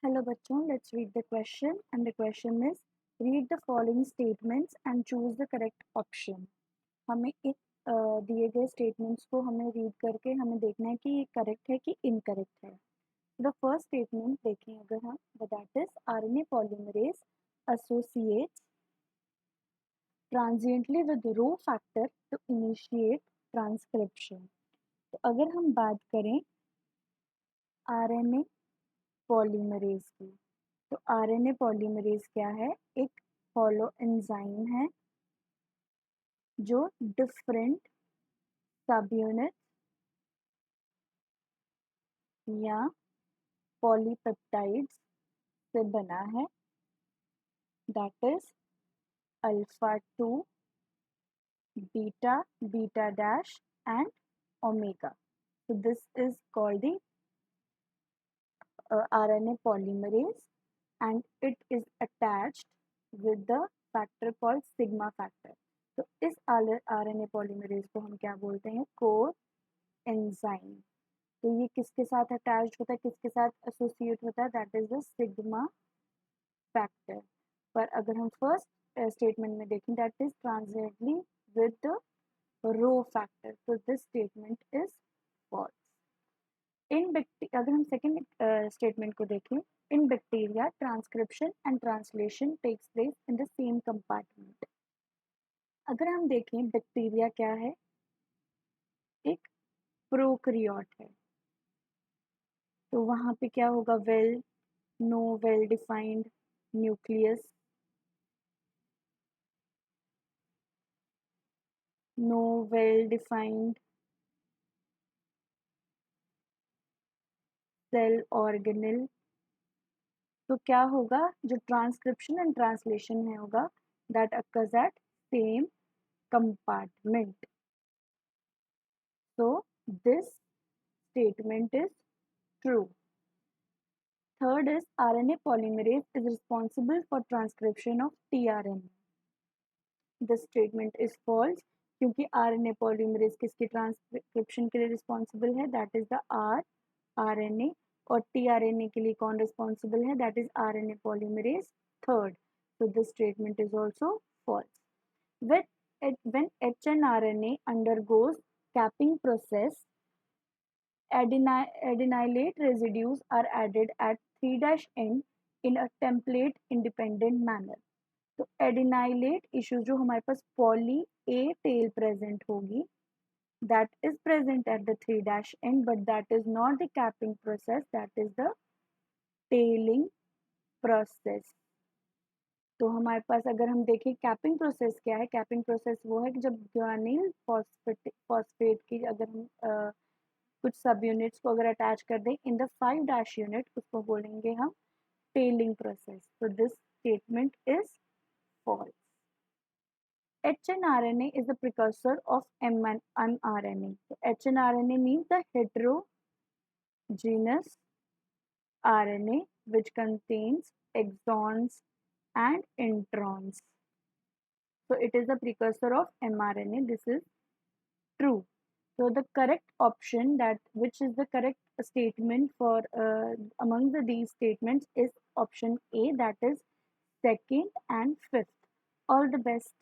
Hello बच्चों, let's read the question and the question is read the following statements and choose the correct option. हमें दिए गए statements को हमें read करके हमें देखना है कि ये correct है कि incorrect है. The first statement देखें अगर हम, that is RNA polymerase associates transiently with rho factor to initiate transcription. तो अगर हम बात करें RNA polymerase की, तो आरएनए पॉलीमरेज क्या है? एक हॉलो एंजाइम है जो डिफरेंट सबयूनिट या पॉलीपेप्टाइड्स से बना है, that is alpha 2, beta, beta dash and omega. So this is called the RNA polymerase and it is attached with the factor called sigma factor. तो इस RNA polymerase को हम क्या बोलते हैं? Core enzyme. तो ये किसके साथ अटैच्ड होता है, किसके साथ एसोसिएट होता है? That is the sigma factor. पर अगर हम फर्स्ट स्टेटमेंट में देखें, that is transiently with the rho factor, तो दिस स्टेटमेंट इज फॉल्स. अगर हम सेकेंड स्टेटमेंट को देखें, in bacteria transcription and translation takes place in the same compartment. अगर हम देखें बैक्टीरिया क्या है? एक प्रोकैरियोट है. तो वहाँ पे क्या होगा? No well defined nucleus, no well defined cell organelle. तो क्या होगा? जो ट्रांसक्रिप्शन एंड ट्रांसलेशन है होगा, that occurs at same compartment. So this statement is true. Third is RNA polymerase is responsible for transcription of tRNA. This statement is false क्योंकि RNA polymerase किसकी transcription के लिए रिस्पॉन्सिबल है? That is the RNA. और tRNA के लिए कौन responsible है? That is RNA polymerase third. So this statement is also false. When hnRNA undergoes capping process, adenylate residues are added at 3' in a template independent manner. तो adenylate issues जो हमारे पास poly A tail present होगी, that is present at the 3' but that is not the capping process, that is the tailing process. तो हमारे पास अगर हम देखें capping process क्या है? कैपिंग प्रोसेस वो है कि जब ग्वानिल फॉस्फेट की अगर हम कुछ सब यूनिट्स को अगर अटैच कर दें इन द 5' यूनिट, उसको बोलेंगे हम टेलिंग प्रोसेस. तो this statement is false. hnRNA is the precursor of mRNA. So hnRNA means the heterogeneous RNA which contains exons and introns. So it is the precursor of mRNA. This is true. So the correct option, that which is the correct statement for among these statements, is option A, that is second and fifth. All the best.